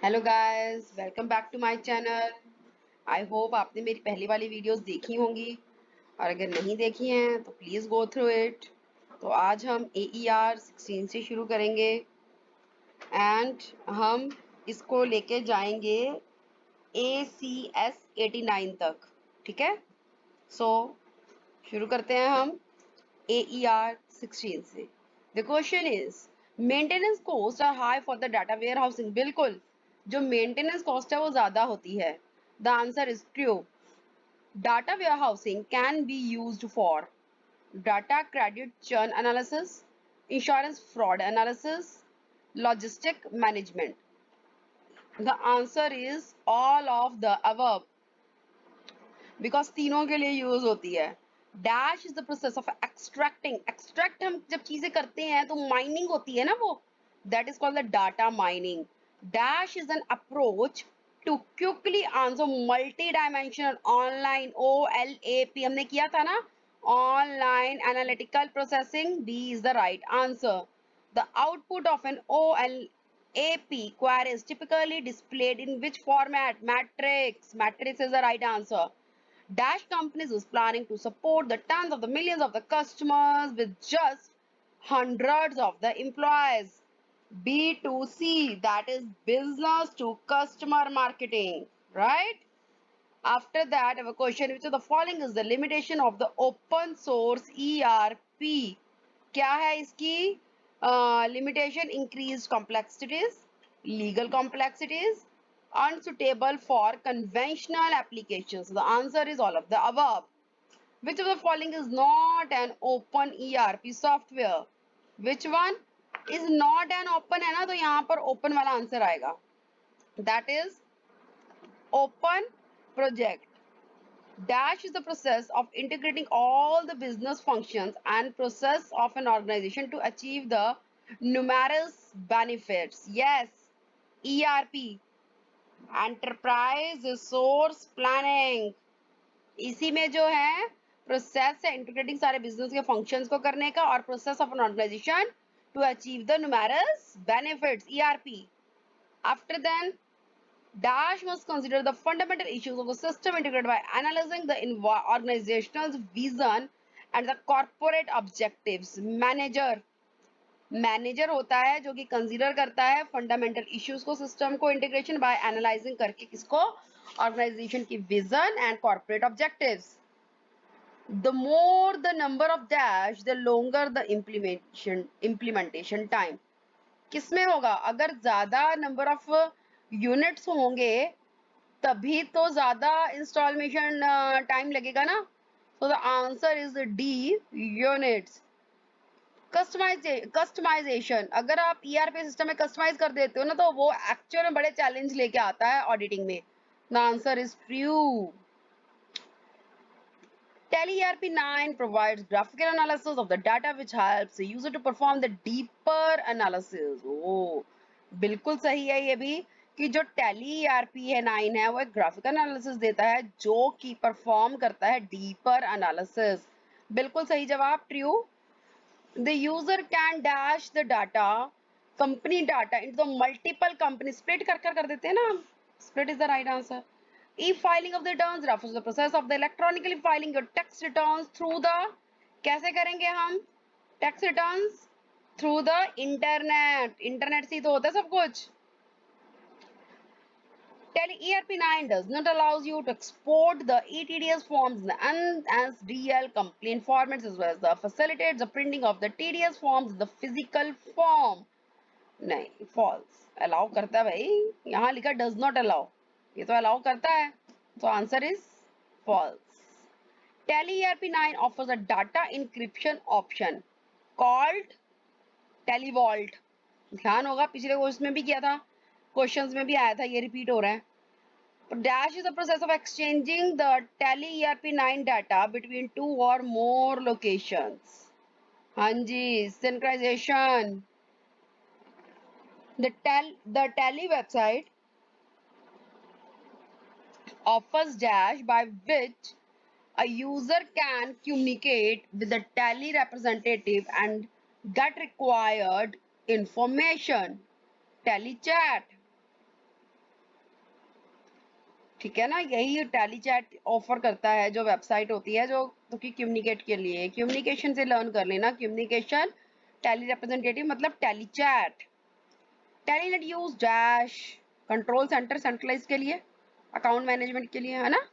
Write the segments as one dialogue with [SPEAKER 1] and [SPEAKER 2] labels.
[SPEAKER 1] Hello guys, welcome back to my channel. I hope आपने मेरी पहली वाली वीडियोस देखी होंगी और अगर नहीं देखी हैं तो प्लीज़ गो थ्रू इट। तो आज हम AER 16 से शुरू करेंगे एंड हम इसको लेके जाएंगे ACS 89 तक। ठीक है, सो शुरू करते हैं हम AER 16 से। The question is maintenance cost are high for the data warehousing. बिल्कुल, जो मेंटेनेंस कॉस्ट है वो ज्यादा होती है। The answer is true. Data warehousing can be used for data credit churn analysis, insurance fraud analysis, logistic management. The answer is all of the above, because तीनों के लिए यूज होती है। Dash is the process of extracting. Extract हम जब चीजें करते हैं तो माइनिंग होती है ना, वो that is called the data mining. Dash is an approach to quickly answer multi dimensional online OLAP। हमने किया था ना, online analytical processing. B is the right answer. The output of an OLAP query is typically displayed in which format? Matrix. Matrix is the right answer. Dash Companies was planning to support the tens of the millions of the customers with just hundreds of the employees. B2C, that is business to customer marketing, right? After that, our question, which of the following is the limitation of the open source ERP? क्या है इसकी limitation? Increased complexities, legal complexities, unsuitable for conventional applications. So the answer is all of the above. Which of the following is not an open ERP software? Which one is not an open? है ना, तो यहाँ पर open वाला answer आएगा. That is open project. Dash is the process of integrating all the business functions and process of an organization to achieve the numerous benefits. Yes, ERP, Enterprise Resource Planning. इसी में जो है process है integrating सारे business के functions को करने का और process of an organization to achieve the numerous benefits, ERP. After then, Dash must consider the fundamental issues of the system integrated by analyzing the organizational vision and the corporate objectives. Manager होता है जो कि consider करता है fundamental issues को, system को integration by analysing करके, किसको? ऑर्गेनाइजेशन की vision and corporate objectives. The more the number of dash, the longer the implementation time. किसमें होगा? अगर ज्यादा नंबर ऑफ यूनिट्स होंगे तभी तो ज्यादा इंस्टॉलेशन टाइम लगेगा ना. So the answer is D, units. Customization, अगर आप ERP सिस्टम में कस्टमाइज कर देते हो ना तो वो एक्चुअल में बड़े चैलेंज लेके आता है ऑडिटिंग में. The answer is true. Tally ERP9 provides graphical analysis of the data which helps the user to perform the deeper analysis. Oh, बिल्कुल सही है ये भी कि जो Tally ERP9 है वो एक ग्राफिकल एनालिसिस देता है जो कि परफॉर्म करता है डीपर एनालिसिस. बिल्कुल सही जवाब, true. The user can dash the data, company data into the multiple companies. Split कर देते हैं ना हम. Split is the right answer. E-filing of the returns refers to the process of the electronically filing your tax returns through the. कैसे करेंगे हम tax returns? Through the internet. Internet से ही तो होता है सब कुछ. Tally ERP9 does not allow you to export the ETDS forms and NSDL complaint formats as well as the facilitates the printing of the TDS forms in the physical form. नहीं, false. Allow करता है भाई, यहाँ लिखा does not allow, ये तो allow करता है, तो answer is false. Tally ERP9 offers a data encryption option called TallyVault. ध्यान होगा पिछले क्वेश्चन में भी किया था, क्वेश्चंस में भी आया था, ये रिपीट हो रहा है. Dash is the process of exchanging the Tally ERP9 data between two or more locations. हाँ जी, synchronization. The Tally website offers Dash by which a user can communicate with the Tally representative and get required information. Tally chat. ठीक है ना, यही tally chat offer करता है, जो website होती है जो तो कि कम्युनिकेट के लिए, कम्युनिकेशन से लर्न कर लेना, कम्युनिकेशन टैली रिप्रेजेंटेटिव मतलब Tally chat. TallyNet use dash control centre centralise के लिए, अकाउंट मैनेजमेंट के लिए, है ना।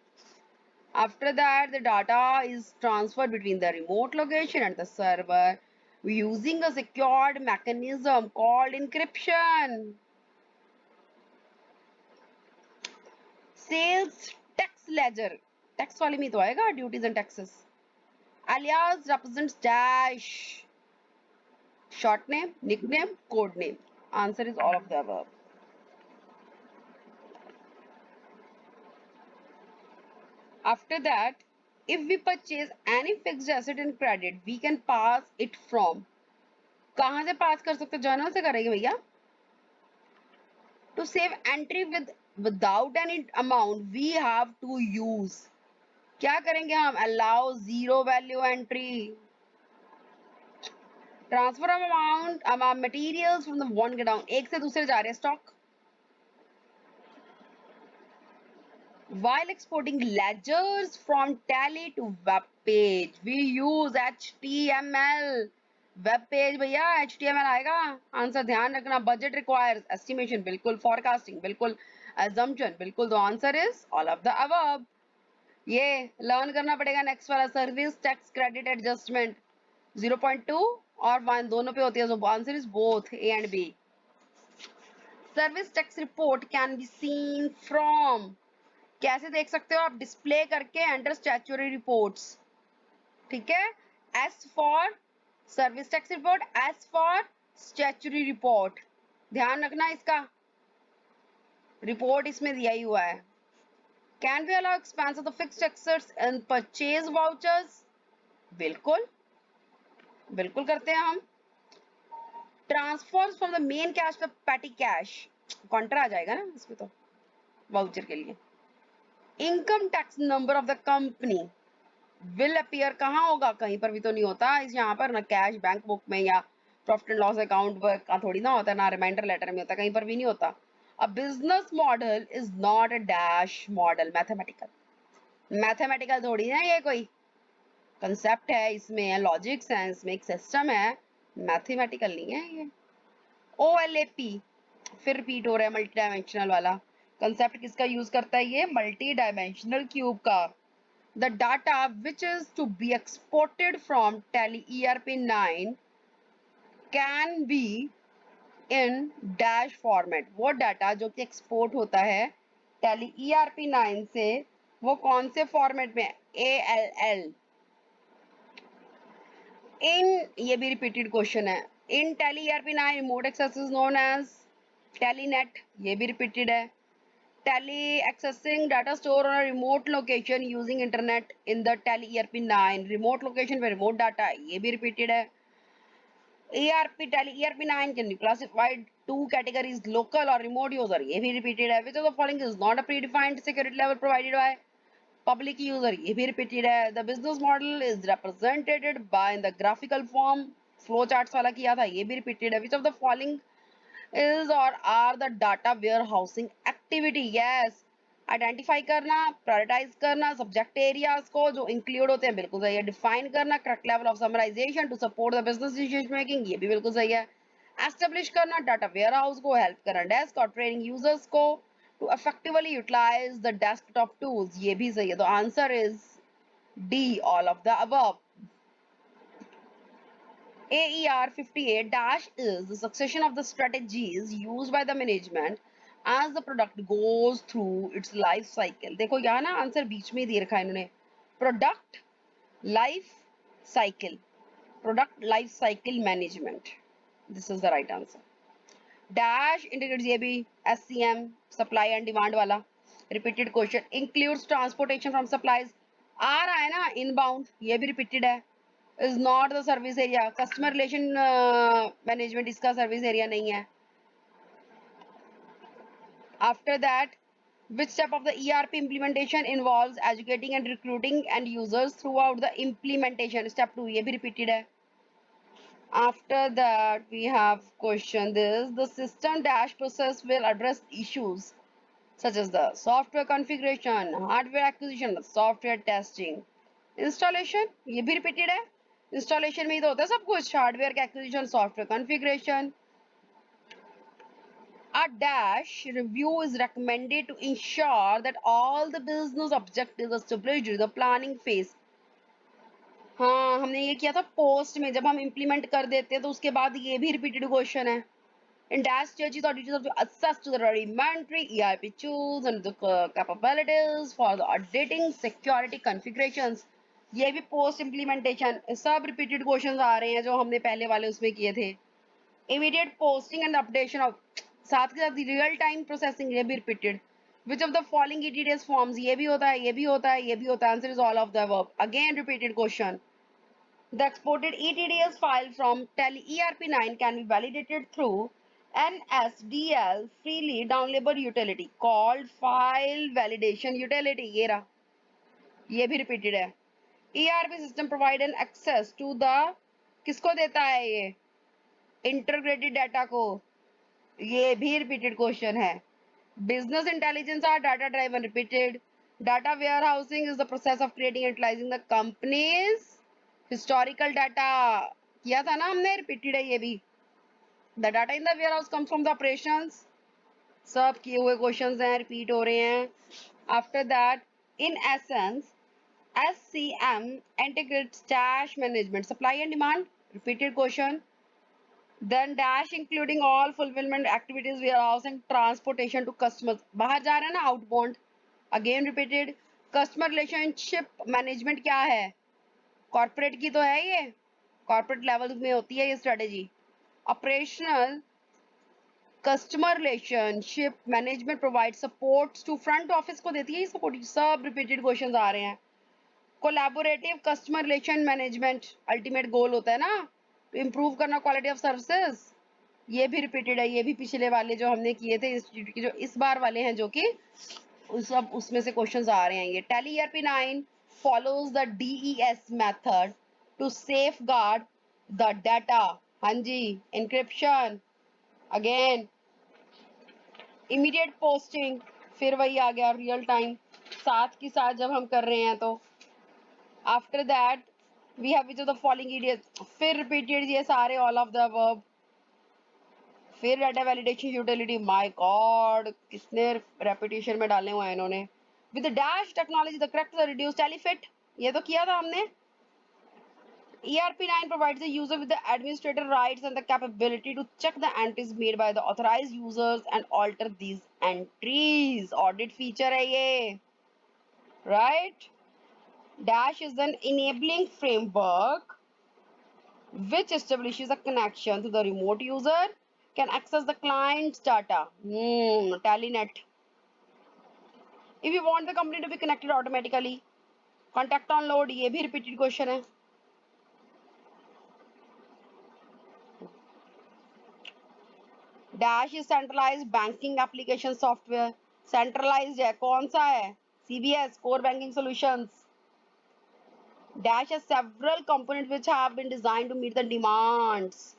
[SPEAKER 1] After that, the data is transferred between the remote location and the server using a secured mechanism called encryption. Sales tax ledger. Tax वाले में तो आएगा duties and taxes. Alias represents dash. Short name, nickname, code name. Answer is all of the above. After that, if we purchase any fixed asset in credit, we can pass it from. कहाँ से पास कर सकते हो, journal से करेंगे भैया। To save entry without any amount, we have to use. क्या करेंगे हम? Allow zero value entry. Transfer amount materials from the one godown. एक से दूसरे जा रहे हैं stock. While exporting ledgers from Tally to web page, we use HTML. Web page भैया HTML आएगा। आंसर ध्यान रखना। बजट रिक्वायर्स एस्टिमेशन बिल्कुल, फोरकास्टिंग बिल्कुल, assumption बिल्कुल। तो answer is all of the above। ये लर्न करना पड़ेगा नेक्स्ट वाला, सर्विस टैक्स क्रेडिट एडजस्टमेंट 0.2 और 1 दोनों पे होती है, so answer is both A and B. Service tax report can be seen from, कैसे देख सकते हो आप? डिस्प्ले करके एंटर स्टैट्यूटरी रिपोर्ट्स। ठीक है, S for service tax report, S for statutory report, ध्यान रखना इसका। रिपोर्ट इसमें दिया ही हुआ है। Can we allow expense of the fixed assets and purchase vouchers? बिल्कुल बिल्कुल करते हैं हम। Transfers from the main cash to petty cash, contra आ जाएगा ना इसमें तो वाउचर के लिए। Income tax number of the company will appear कहाँ होगा? कहीं पर भी तो नहीं होता इस यहाँ पर, ना कैश बैंक बुक में या प्रॉफिट एंड लॉस अकाउंट पर का थोड़ी ना होता है, ना रिमाइंडर लेटर में होता, कहीं पर भी नहीं होता। A business model is not a dash model, mathematical. Mathematical थोड़ी ना ये कोई कंसेप्ट है, इसमें लॉजिक्स है, इसमें एक सिस्टम है, मैथमेटिकल नहीं है ये। OLAP फिर रिपीट हो रहा है, मल्टी डायमेंशनल वाला कंसेप्ट किसका यूज करता है? ये मल्टी डायमेंशनल क्यूब का। The data which is to be exported from Tally ERP9 can be in dash format. वो डाटा जो कि एक्सपोर्ट होता है Tally ERP9 से, वो कौन से फॉर्मेट में? ALL। इन, ये भी रिपीटेड क्वेश्चन है। In Tally ERP9 remote access is known as Telnet, ये भी रिपीटेड है। Tally accessing data store on a remote location using internet in the Tally ERP9, remote location पे remote data, ये भी repeated है। ERP Tally ERP9 can be classified two categories, local और remote user, ये भी repeated है। Which of the following is not a predefined security level provided by public user, ये भी repeated है। The business model is represented by in the graphical form, flow charts वाला किया था, ये भी repeated है। Which of the following is or are the data warehousing activity? Yes, identify करना, प्रायोरिटाइज करना सब्जेक्ट एरियाज को जो इंक्लूड होते हैं, बिल्कुल सही है। डिफाइन करना correct level of summarization to support the business decision making, ये भी बिल्कुल सही है। एस्टेब्लिश करना डाटा वेयरहाउस को, हेल्प करना डेस्क और ट्रेनिंग यूजर्स को to effectively utilize the desktop tools, ये भी सही है। तो answer is D, all of the above. AER 58 dash is the succession of the strategies used by the management as the product goes through its life cycle. देखो यहाँ ना answer बीच में दे रखा है इन्होंने, product life cycle, product life cycle management, this is the right answer. Dash integrates, ये भी SCM supply and demand वाला repeated question. Includes transportation from supplies, आ रहा है ना इनबाउंड, ये भी रिपीटेड है। Is not the service area, customer relation management इसका सर्विस एरिया नहीं है। After that, which step of the ERP implementation involves educating and recruiting end users throughout the implementation? Step 2, ये भी repeated है। After that we have question this, the system dash process will address issues such as the software configuration, hardware acquisition, software testing, installation, ये भी repeated है. Installation में ही तो होता है सब कुछ, hardware acquisition, software configuration. A dash review is recommended to ensure that all the business objectives established during the planning phase. हाँ, हमने ये किया था पोस्ट में, जब हम इम्प्लीमेंट कर देते हैं तो उसके बाद ये भी रिपीटेड क्वेश्चन है. In dash stages or details of the access to the rudimentary ERP tools and the capabilities for the auditing security configurations. ये भी post implementation सब repeated questions आ रहे हैं जो हमने पहले वाले उसमें किए थे. Immediate posting and updation of साथ के साथ real time processing ये भी repeated. Which of the following ETDS forms ये भी होता है, ये भी होता है, ये भी होता है. Answer is all of the above. Again repeated question. The exported ETDS file from Tele ERP9 can be validated through NSDL freely downloadable utility called file validation utility. ये रहा, ये भी repeated है. ERP system provide an access to the, किसको देता है ये, integrated data को, ये भी repeated question है. Business intelligence are data driven, repeated. Data warehousing is the process of creating and utilizing the company's historical data. किया था ना हमने, repeated है ये भी. The data in the warehouse comes from the operations. सब किए हुए क्वेश्चंस हैं, रिपीट हो रहे हैं. After that, in essence, SCM integrates dash management, supply and demand, repeated question. Then dash including all fulfillment activities, warehousing, transportation to customers. बाहर जा रहा है ना, outbound. Again repeated. Customer relationship management क्या है? Corporate की तो है ये. Corporate level में होती है ये strategy. Operational customer relationship management provides supports to front office को देती है ये support. सब repeated questions आ रहे हैं. Collaborative customer relation management ultimate goal होता है ना, to improve करना quality of services. ये भी repeated है, ये भी पिछले वाले जो हमने किए थे इंस्टीट्यूट के, जो इस बार वाले हैं, जो कि सब उसमें से क्वेश्चंस आ रहे हैं. ये Tele ERP9 follows the DES method to safeguard the data. हाँ जी, encryption. Again immediate posting, फिर वही आ गया रियल टाइम, साथ के साथ जब हम कर रहे हैं तो. After that we have which of the following idiots, फिर रिपीटेड ये सारे ऑल ऑफ द अबव. फिर data validation utility, my god कितने रेपिटेशन में डाले हुए हैं इन्होंने. With dash technology the correct reduce टेलीफिट, ये तो किया था हमने. ERP9 provides the user with the administrator rights and the capability to check the entries made by the authorized users and alter these entries. Audit feature है ये, right? Dash is an enabling framework which establishes a connection to the remote user can access the client's data. Telenet. If you want the company to be connected automatically, contact on load, ये भी repeated question है. Dash is centralized banking application software. Centralized है, कौन सा है? CBS, Core Banking Solutions. Dash has several components which have been designed to meet the demands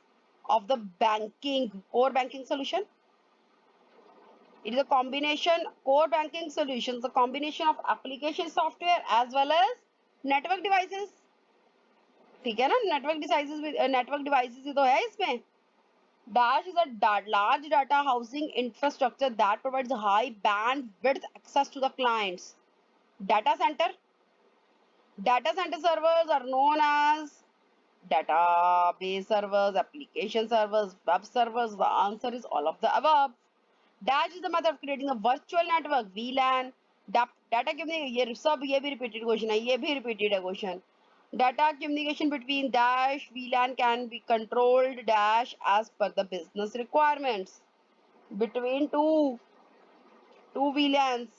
[SPEAKER 1] of the banking core banking solution. It is a combination, core banking solutions, a combination of application software as well as network devices. ठीक है ना, network devices ही तो है इसमें. Dash is a large data housing infrastructure that provides high bandwidth access to the clients. Data center. Data center servers are known as database servers, application servers, web servers. The answer is all of the above. Dash is the method of creating a virtual network, VLAN. Data communication, ये सब ये भी repeated question है, ये भी repeated है question. Data communication between dash VLAN can be controlled dash as per the business requirements between two VLANs.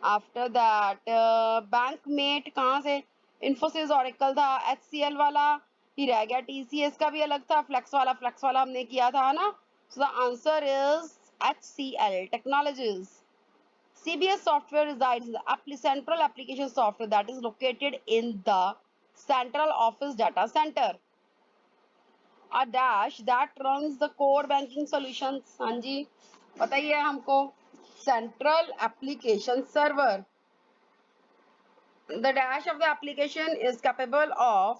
[SPEAKER 1] After that Bankmate कहाँ से, Infosys Oracle था, HCL वाला ही रह गया, TCS का भी अलग था, Flex वाला हमने किया था ना. So the answer is HCL Technologies. CBS software resides in the central application software that is located in the central office data center. A dash that runs the core banking solutions. हाँ जी, बताइए हमको, central application server. The dash of the application is capable of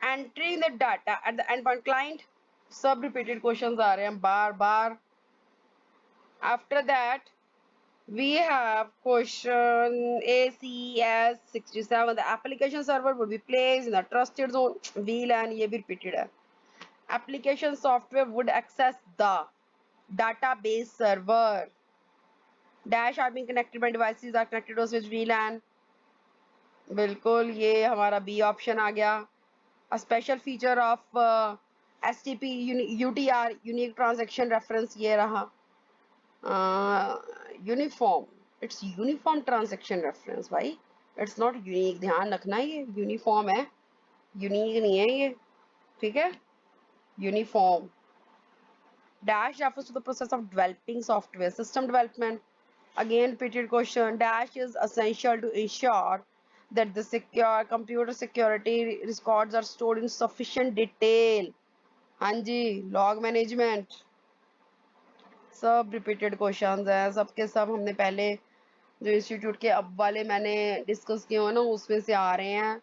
[SPEAKER 1] entering the data at the endpoint client. सब repeated questions आ रहे हैं बार बार. After that, we have question ACS 67. The application server would be placed in the trusted zone. VLAN ये भी repeated है. Application software would access the database server. Dash are being connected by devices are connected to switch VLAN. बिल्कुल ये हमारा B option आ गया. A special feature of STP UTR unique transaction reference ये रहा. Uniform, it's uniform transaction reference भाई, it's not unique. ध्यान रखना ये uniform है, unique नहीं है ये. ठीक है, uniform. Dash refers to the process of developing software system development. Again repeated question. Dash is essential to ensure that the secure computer security records are stored in sufficient detail. हाँ जी, log management. सब repeated questions हैं, सबके सब हमने पहले जो institute के अब वाले मैंने डिस्कस किए हो ना उसमें से आ रहे हैं.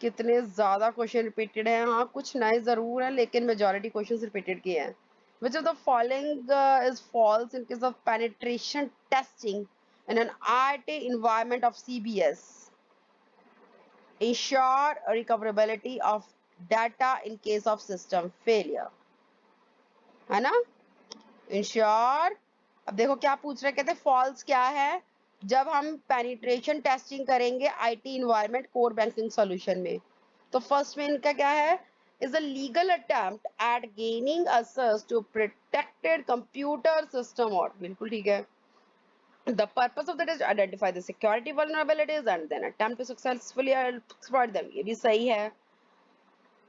[SPEAKER 1] कितने ज़्यादा क्वेश्चन रिपीटेड हैं. हाँ कुछ नए ज़रूर हैं लेकिन मेजॉरिटी क्वेश्चंस रिपीटेड किए हैं. Which of the following is false in case of penetration testing in an IT environment of CBS? Ensure recoverability of data in case of system failure. है ना? Ensure. अब देखो क्या पूछ रहे, कहते false क्या है, जब हम penetration testing करेंगे IT environment core banking solution में. तो first में इनका क्या है, is a legal attempt at gaining access to protected computer system. और बिल्कुल ठीक है. The purpose of that is to identify the security vulnerabilities and then attempt to successfully exploit them. ये भी सही है.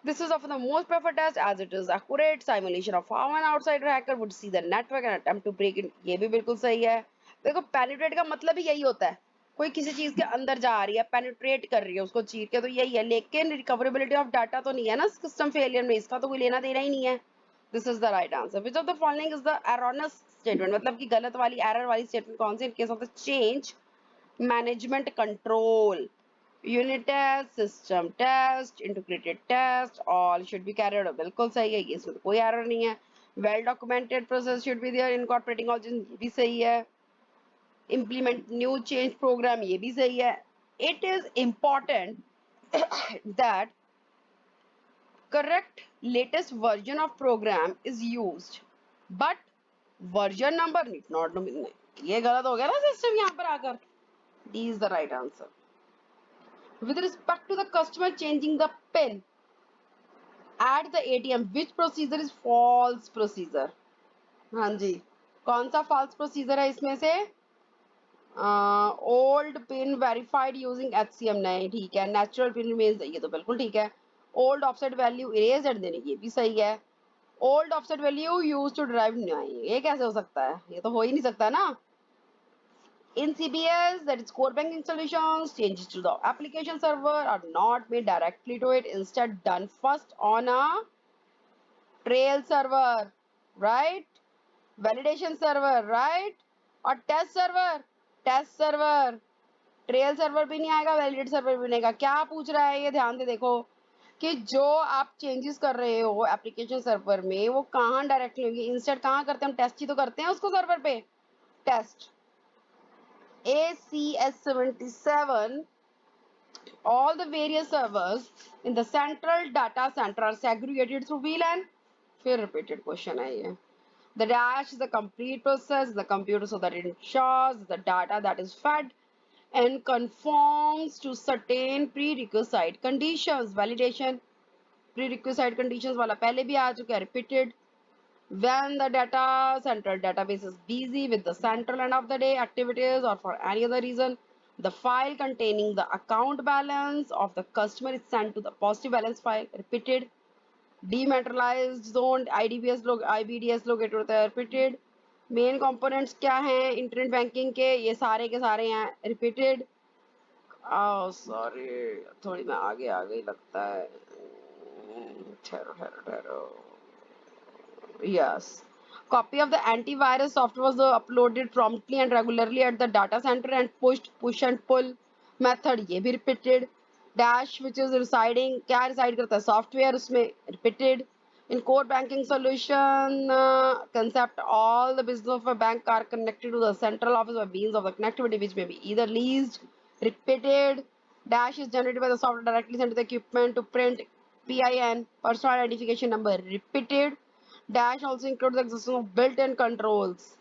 [SPEAKER 1] This is often the most preferred test as it is accurate simulation of how an outsider hacker would see the network and attempt to break it. ये भी बिल्कुल सही है. देखो penetrate का मतलब ही यही होता है, कोई किसी चीज के अंदर जा रही है, पेनिट्रेट कर रही है उसको चीर के, तो यही है. लेकिन रिकवरेबिलिटी ऑफ डाटा तो नहीं है ना सिस्टम फेलियर में, इसका तो कोई लेना देना ही नहीं है. This is the right answer. Which of the following is the erroneous statement, मतलब कि गलत वाली एरर वाली स्टेटमेंट कौन सी, in case of the change management control. Unit test, system test, integrated test, all should be carried out. बिल्कुल सही है, इसमें तो कोई एरर नहीं है. Well documented process should be there incorporating all, ये भी सही है. implement new change program, ये भी सही है. It is important that correct latest version of program is used, but version number need not know. ये गलत हो गया ना सिस्टम यहाँ पर आकर. D is the right answer. With respect to the customer changing the pin at the ATM, which procedure is false procedure? हाँ जी, कौन सा false procedure है इसमें से? Old pin verified using HCM, नहीं ठीक है. नेचुरल पिन रिमेन्स, ये तो बिल्कुल ठीक है. Old offset value erase and देने, ये भी सही है. Old offset value use to drive, नहीं ये कैसे हो सकता है, ये तो हो ही नहीं सकता ना. In CBS, that is core banking solutions, changes to the application server are not made directly to it, instead done first on a trail server, right? Validation server, right? और test server, test server, trail server भी नहीं आएगा, validate server भी नहीं आएगा. क्या पूछ रहा है ये, ध्यान से देखो कि जो आप चेंजेस कर रहे हो एप्लीकेशन सर्वर में वो कहाँ डायरेक्टली होगी, इंस्टेंट कहाँ करते हैं हम, टेस्ट ही तो करते हैं उसको सर्वर पे. Test ACS 77, all the various servers in the central data center are segregated through VLAN. फिर repeated question है ये. The dash is the complete process, the computer, so that it ensures the data that is fed and conforms to certain prerequisite conditions. Validation, prerequisite conditions वाला पहले भी आ चुका है. Repeated. When the data central database is busy with the central end of the day activities or for any other reason, the file containing the account balance of the customer is sent to the positive balance file. Repeated. Dematerialized zone IBDS locate होता है. Repeated. Main components क्या हैं internet banking के, ये सारे के सारे हैं. रिपीटेड. सॉरी थोड़ी मैं आगे आ गई लगता है, ठहरो ठहरो ठहरो. Yes, Copy of the antivirus software was uploaded promptly and regularly at the data center and push and pull method, ये भी repeated. Dash which is residing, क्या reside करता है software उसमें, repeated. In core banking solution concept, all the business of a bank are connected to the central office by means of the connectivity which may be either leased, repeated. Dash is generated by the software directly sent to the equipment to print PIN, personal identification number, repeated. Dash also includes the existence of built-in controls.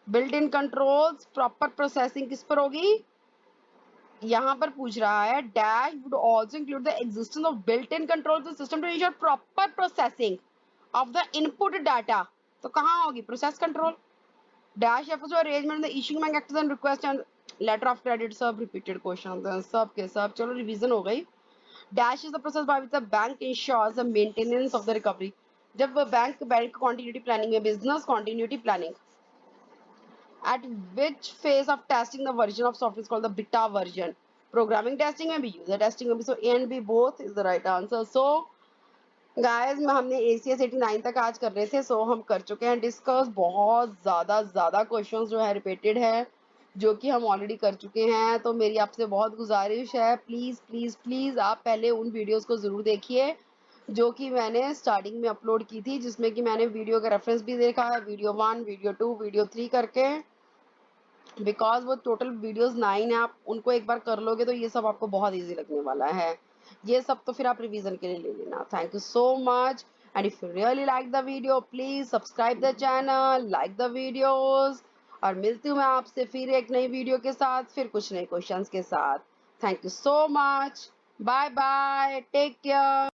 [SPEAKER 1] Built-in controls, proper processing किस पर होगी? यहाँ पर पूछ रहा है dash would also include the existence of built-in controls in the system to ensure proper processing of the input data. तो कहाँ होगी process control? Dash refers to arrangement the issuing bank access and request and letter of credit सब repeated question सब के सब चलो revision हो गई. Dash is the process by which the bank ensures the maintenance of the recovery. जब bank continuity planning में business continuity planning at which phase of testing the version of software is called the beta version. Programming testing में भी user testing में भी, so A and B both is the right answer. So guys हमने ACS 89 तक आज कर रहे थे, so हम कर चुके हैं डिस्कस. बहुत ज़्यादा क्वेश्चंस जो है रिपीटेड है जो कि हम ऑलरेडी कर चुके हैं. तो मेरी आपसे बहुत गुजारिश है, प्लीज़ आप पहले उन वीडियोस को ज़रूर देखिए जो कि मैंने स्टार्टिंग में अपलोड की थी, जिसमें कि मैंने वीडियो का रेफरेंस भी देखा है, वीडियो 1, वीडियो 2, वीडियो 3 करके. बिकॉज वो टोटल वीडियोस 9 है, आप उनको एक बार कर लोगे तो ये सब आपको बहुत ईजी लगने वाला है. ये सब तो फिर आप रिवीजन के लिए ले लेना. Thank you so much. And if you really like the video please subscribe the channel, like the videos. और मिलती हूँ मैं आपसे फिर एक नई वीडियो के साथ, फिर कुछ नए क्वेश्चंस के साथ. Thank you so much. Bye bye, take care.